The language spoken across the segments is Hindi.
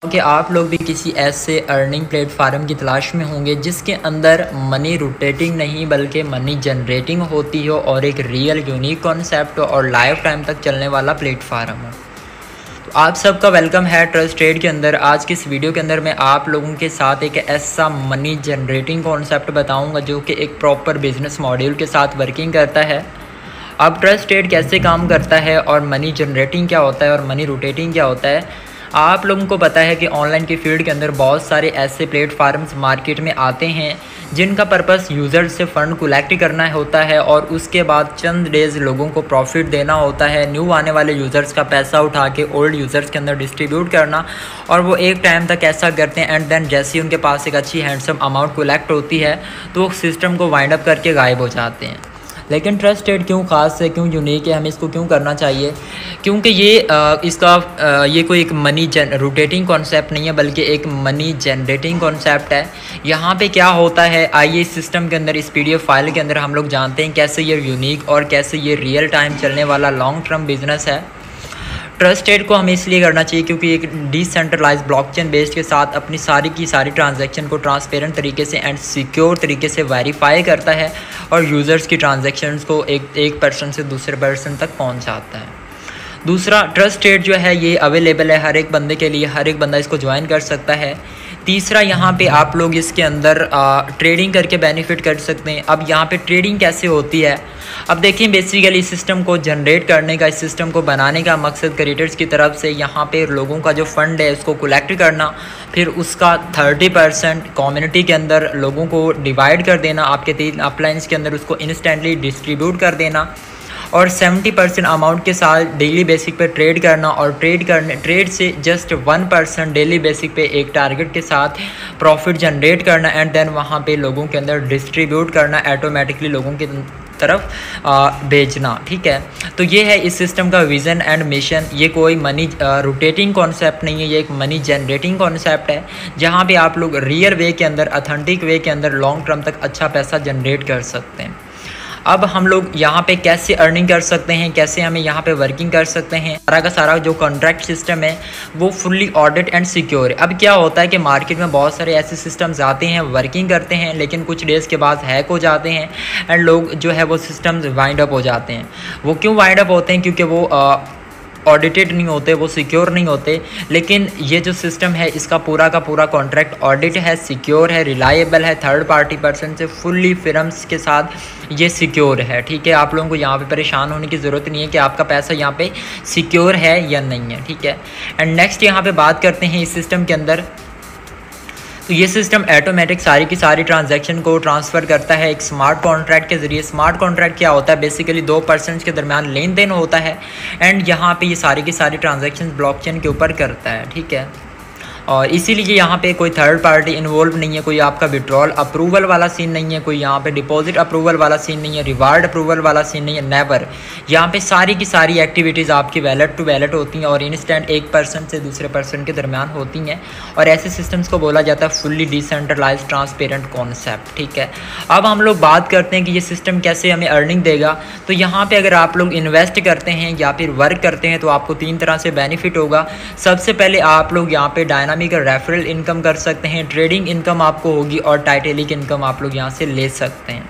कि आप लोग भी किसी ऐसे अर्निंग प्लेटफार्म की तलाश में होंगे जिसके अंदर मनी रोटेटिंग नहीं बल्कि मनी जनरेटिंग होती हो और एक रियल यूनिक कॉन्सेप्ट और लाइफ टाइम तक चलने वाला प्लेटफार्म हो। तो आप सबका वेलकम है ट्रस्ट ट्रेड के अंदर। आज की इस वीडियो के अंदर मैं आप लोगों के साथ एक ऐसा मनी जनरेटिंग कॉन्सेप्ट बताऊंगा जो कि एक प्रॉपर बिजनेस मॉड्यूल के साथ वर्किंग करता है। अब ट्रस्ट ट्रेड कैसे काम करता है और मनी जनरेटिंग क्या होता है और मनी रोटेटिंग क्या होता है। आप लोगों को पता है कि ऑनलाइन की फील्ड के अंदर बहुत सारे ऐसे प्लेटफार्म्स मार्केट में आते हैं जिनका पर्पस यूज़र से फ़ंड कलेक्ट करना होता है और उसके बाद चंद डेज़ लोगों को प्रॉफिट देना होता है, न्यू आने वाले यूज़र्स का पैसा उठा के ओल्ड यूज़र्स के अंदर डिस्ट्रीब्यूट करना। और वो एक टाइम तक ऐसा करते हैं एंड देन जैसे ही उनके पास एक अच्छी हैंडसम अमाउंट कलेक्ट होती है तो वो सिस्टम को वाइंड अप करके गायब हो जाते हैं। लेकिन ट्रस्ट ट्रेड क्यों ख़ास है, क्यों यूनिक है, हमें इसको क्यों करना चाहिए? क्योंकि ये कोई एक मनी रोटेटिंग कॉन्सेप्ट नहीं है बल्कि एक मनी जनरेटिंग कॉन्सेप्ट है। यहाँ पे क्या होता है, आइए इस सिस्टम के अंदर, इस PDF फाइल के अंदर हम लोग जानते हैं कैसे ये यूनिक और कैसे ये रियल टाइम चलने वाला लॉन्ग टर्म बिजनेस है। ट्रस्ट ट्रेड को हमें इसलिए करना चाहिए क्योंकि एक डिसेंट्रलाइज ब्लॉकचेन बेस्ड के साथ अपनी सारी की सारी ट्रांजैक्शन को ट्रांसपेरेंट तरीके से एंड सिक्योर तरीके से वेरीफाई करता है और यूज़र्स की ट्रांजैक्शंस को एक पर्सन से दूसरे पर्सन तक पहुंचाता है। दूसरा, ट्रस्ट ट्रेड जो है ये अवेलेबल है हर एक बंदे के लिए, हर एक बंदा इसको ज्वाइन कर सकता है। तीसरा, यहाँ पे आप लोग इसके अंदर ट्रेडिंग करके बेनिफिट कर सकते हैं। अब यहाँ पे ट्रेडिंग कैसे होती है, अब देखिए बेसिकली इस सिस्टम को जनरेट करने का, इस सिस्टम को बनाने का मकसद क्रिएटर्स की तरफ से यहाँ पे लोगों का जो फंड है उसको कलेक्ट करना, फिर उसका 30% कम्युनिटी के अंदर लोगों को डिवाइड कर देना, आपके 3 अपलाइंस के अंदर उसको इंस्टेंटली डिस्ट्रीब्यूट कर देना और 70% अमाउंट के साथ डेली बेसिक पे ट्रेड करना और ट्रेड से जस्ट 1% डेली बेसिक पे एक टारगेट के साथ प्रॉफिट जनरेट करना एंड देन वहाँ पे लोगों के अंदर डिस्ट्रीब्यूट करना, ऑटोमेटिकली लोगों की तरफ भेजना। ठीक है, तो ये है इस सिस्टम का विज़न एंड मिशन। ये कोई मनी रोटेटिंग कॉन्सेप्ट नहीं है, ये एक मनी जनरेटिंग कॉन्सेप्ट है जहाँ पे आप लोग रियल वे के अंदर, ऑथेंटिक वे के अंदर लॉन्ग टर्म तक अच्छा पैसा जनरेट कर सकते हैं। अब हम लोग यहाँ पे कैसे अर्निंग कर सकते हैं, कैसे हमें यहाँ पे वर्किंग कर सकते हैं। सारा का सारा जो कॉन्ट्रैक्ट सिस्टम है वो फुल्ली ऑडिट एंड सिक्योर है। अब क्या होता है कि मार्केट में बहुत सारे ऐसे सिस्टम्स आते हैं, वर्किंग करते हैं, लेकिन कुछ डेज़ के बाद हैक हो जाते हैं एंड लोग जो है वो सिस्टम्स वाइंड अप हो जाते हैं। वो क्यों वाइंड अप होते हैं? क्योंकि वो ऑडिटेड नहीं होते, वो सिक्योर नहीं होते। लेकिन ये जो सिस्टम है इसका पूरा का पूरा कॉन्ट्रैक्ट ऑडिट है, सिक्योर है, रिलायबल है, थर्ड पार्टी पर्सन से फुल्ली फिरम्स के साथ ये सिक्योर है। ठीक है, आप लोगों को यहाँ पे परेशान होने की ज़रूरत नहीं है कि आपका पैसा यहाँ पे सिक्योर है या नहीं है। ठीक है, एंड नेक्स्ट यहाँ पे बात करते हैं इस सिस्टम के अंदर। तो ये सिस्टम ऑटोमेटिक सारी की सारी ट्रांजैक्शन को ट्रांसफ़र करता है एक स्मार्ट कॉन्ट्रैक्ट के ज़रिए। स्मार्ट कॉन्ट्रैक्ट क्या होता है? बेसिकली 2 पर्सन्स के दरमियान लेन देन होता है एंड यहाँ पे ये सारी की सारी ट्रांजैक्शन ब्लॉकचेन के ऊपर करता है। ठीक है, और इसीलिए यहाँ पे कोई थर्ड पार्टी इन्वॉल्व नहीं है, कोई आपका विड्रॉल अप्रूवल वाला सीन नहीं है, कोई यहाँ पे डिपॉजिट अप्रूवल वाला सीन नहीं है, रिवार्ड अप्रूवल वाला सीन नहीं है, नेवर। यहाँ पे सारी की सारी एक्टिविटीज़ आपकी वैलेट टू वैलेट होती हैं और इंस्टेंट एक पर्सन से दूसरे पर्सन के दरमियान होती हैं और ऐसे सिस्टम्स को बोला जाता है फुल्ली डिसेंट्रलाइज ट्रांसपेरेंट कॉन्सेप्ट। ठीक है, अब हम लोग बात करते हैं कि ये सिस्टम कैसे हमें अर्निंग देगा। तो यहाँ पर अगर आप लोग इन्वेस्ट करते हैं या फिर वर्क करते हैं तो आपको 3 तरह से बेनिफिट होगा। सबसे पहले आप लोग यहाँ पे डायनामिक रेफरल इनकम कर सकते हैं, ट्रेडिंग इनकम आपको होगी और टाइटेलिक इनकम आप लोग यहाँ से ले सकते हैं।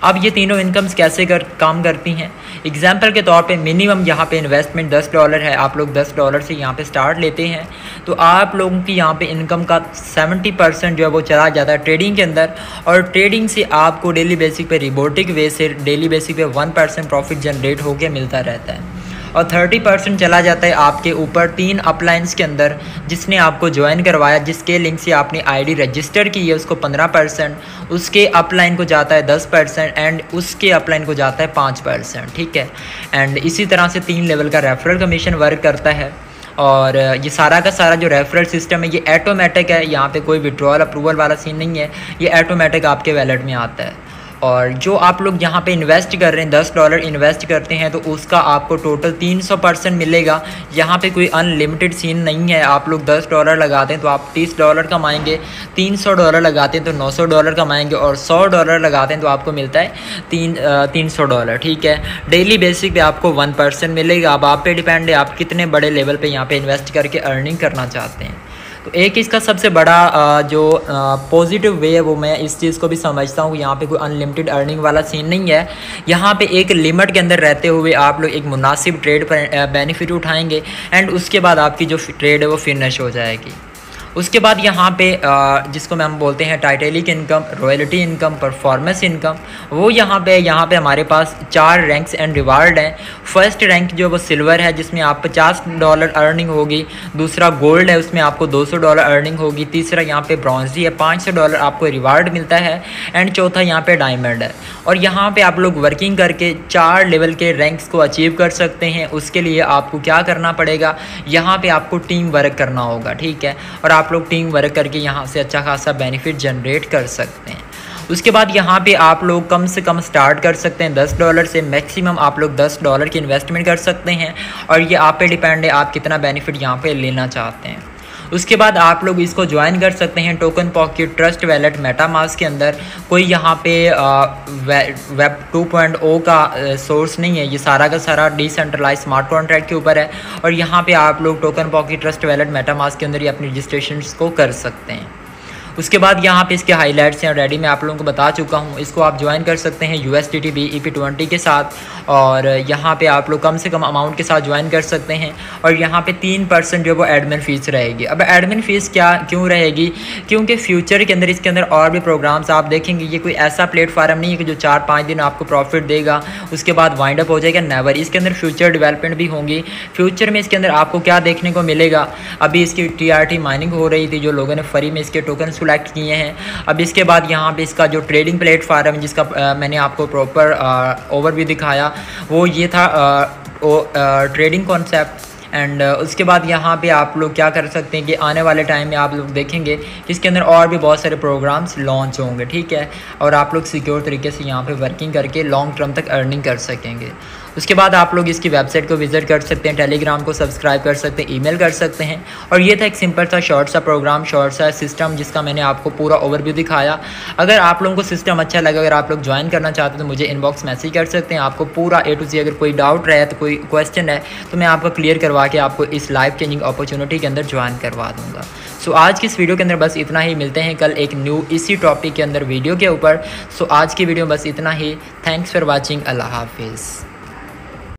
अब ये तीनों इनकम्स कैसे काम करती हैं? एग्जाम्पल के तौर पे मिनिमम यहाँ पे इन्वेस्टमेंट $10 है, आप लोग $10 से यहाँ पे स्टार्ट लेते हैं तो आप लोगों की यहाँ पे इनकम का 70% जो है वो चला जाता है ट्रेडिंग के अंदर और ट्रेडिंग से आपको डेली बेसिक पे रिबोटिक वे से डेली बेसिक पे 1% प्रॉफिट जनरेट होकर मिलता रहता है और 30% चला जाता है आपके ऊपर 3 अपलाइंस के अंदर जिसने आपको ज्वाइन करवाया, जिसके लिंक से आपने आईडी रजिस्टर की है उसको 15%, उसके अपलाइन को जाता है 10% एंड उसके अपलाइन को जाता है 5%। ठीक है, एंड इसी तरह से 3 लेवल का रेफरल कमीशन वर्क करता है और ये सारा का सारा जो रेफरल सिस्टम है ये ऑटोमेटिक है, यहाँ पे कोई विड्रॉल अप्रूवल वाला सीन नहीं है, ये ऑटोमेटिक आपके वैलेट में आता है। और जो आप लोग यहाँ पे इन्वेस्ट कर रहे हैं, $10 इन्वेस्ट करते हैं तो उसका आपको टोटल 300% मिलेगा। यहाँ पे कोई अनलिमिटेड सीन नहीं है, आप लोग $10 लगाते हैं तो आप $30 कमाएंगे, $300 लगाते हैं तो $900 कमाएंगे और $100 लगाते हैं तो आपको मिलता है $300। ठीक है, डेली बेसिक पे आपको 1% मिलेगा। अब आप पे डिपेंड है आप कितने बड़े लेवल पे यहाँ पे इन्वेस्ट करके अर्निंग करना चाहते हैं। तो एक इसका सबसे बड़ा जो पॉजिटिव वे है वो मैं इस चीज़ को भी समझता हूँ, यहाँ पे कोई अनलिमिटेड अर्निंग वाला सीन नहीं है। यहाँ पे एक लिमिट के अंदर रहते हुए आप लोग एक मुनासिब ट्रेड पर बेनिफिट उठाएंगे एंड उसके बाद आपकी जो ट्रेड है वो फिनिश हो जाएगी। उसके बाद यहाँ पे जिसको हम बोलते हैं टाइटलिक income, royalty income, performance income, वो यहाँ पे हमारे पास 4 रैंक्स एंड रिवार्ड हैं। फर्स्ट रैंक जो वो सिल्वर है जिसमें आप $50 अर्निंग होगी, दूसरा गोल्ड है उसमें आपको $200 अर्निंग होगी, तीसरा यहाँ पे ब्रॉन्जी है $500 आपको रिवार्ड मिलता है एंड चौथा यहाँ पे डायमंड है। और यहाँ पे आप लोग वर्किंग करके 4 लेवल के रैंक्स को अचीव कर सकते हैं। उसके लिए आपको क्या करना पड़ेगा, यहाँ पे आपको टीम वर्क करना होगा, ठीक है, और आप लोग टीम वर्क करके यहाँ से अच्छा खासा बेनिफिट जनरेट कर सकते हैं। उसके बाद यहाँ पे आप लोग कम से कम स्टार्ट कर सकते हैं $10 से, मैक्सिमम आप लोग $10 की इन्वेस्टमेंट कर सकते हैं और ये आप पे डिपेंड है आप कितना बेनिफिट यहाँ पे लेना चाहते हैं। उसके बाद आप लोग इसको ज्वाइन कर सकते हैं token pocket trust wallet MetaMask के अंदर। कोई यहाँ पे वेब 2.0 का सोर्स नहीं है, ये सारा का सारा डिसेंट्रलाइज स्मार्ट कॉन्ट्रैक्ट के ऊपर है और यहाँ पे आप लोग token pocket trust wallet MetaMask के अंदर ही अपनी रजिस्ट्रेशन को कर सकते हैं। उसके बाद यहाँ पे इसके हाइलाइट्स हैं ऑलरेडी मैं आप लोगों को बता चुका हूँ। इसको आप ज्वाइन कर सकते हैं USDT BEP20 के साथ और यहाँ पे आप लोग कम से कम अमाउंट के साथ ज्वाइन कर सकते हैं और यहाँ पे 3% जो वो एडमिन फ़ीस रहेगी। अब एडमिन फ़ीस क्यों रहेगी, क्योंकि फ्यूचर के अंदर इसके अंदर और भी प्रोग्राम्स आप देखेंगे। ये कोई ऐसा प्लेटफार्म नहीं है कि जो 4-5 दिन आपको प्रॉफिट देगा उसके बाद वाइंड अप हो जाएगा, नेवर। इसके अंदर फ्यूचर डेवलपमेंट भी होंगी। फ्यूचर में इसके अंदर आपको क्या देखने को मिलेगा, अभी इसकी TRT माइनिंग हो रही थी जो लोगों ने फ्री में इसके टोकन सेलेक्ट किए हैं। अब इसके बाद यहाँ पे इसका जो ट्रेडिंग प्लेटफार्म जिसका मैंने आपको प्रॉपर ओवरव्यू दिखाया वो ये था ट्रेडिंग कॉन्सेप्ट। एंड उसके बाद यहाँ पे आप लोग क्या कर सकते हैं कि आने वाले टाइम में आप लोग देखेंगे कि इसके अंदर और भी बहुत सारे प्रोग्राम्स लॉन्च होंगे, ठीक है, और आप लोग सिक्योर तरीके से यहाँ पे वर्किंग करके लॉन्ग टर्म तक अर्निंग कर सकेंगे। उसके बाद आप लोग इसकी वेबसाइट को विजिट कर सकते हैं, टेलीग्राम को सब्सक्राइब कर सकते हैं, ईमेल कर सकते हैं। और ये था एक सिंपल सा शॉर्ट सा प्रोग्राम, शॉर्ट सा सिस्टम जिसका मैंने आपको पूरा ओवरव्यू दिखाया। अगर आप लोगों को सिस्टम अच्छा लगा, अगर आप लोग ज्वाइन करना चाहते हैं तो मुझे इनबॉक्स मैसेज कर सकते हैं। आपको पूरा A to Z अगर कोई डाउट रहे तो कोई क्वेश्चन है तो मैं आपको क्लियर करवा के आपको इस लाइफ चेंजिंग अपॉर्चुनिटी के अंदर ज्वाइन करवा दूँगा। सो आज की इस वीडियो के अंदर बस इतना ही, मिलते हैं कल एक न्यू इसी टॉपिक के अंदर वीडियो के ऊपर। सो आज की वीडियो बस इतना ही। थैंक्स फॉर वॉचिंग, अल्लाह हाफिज़।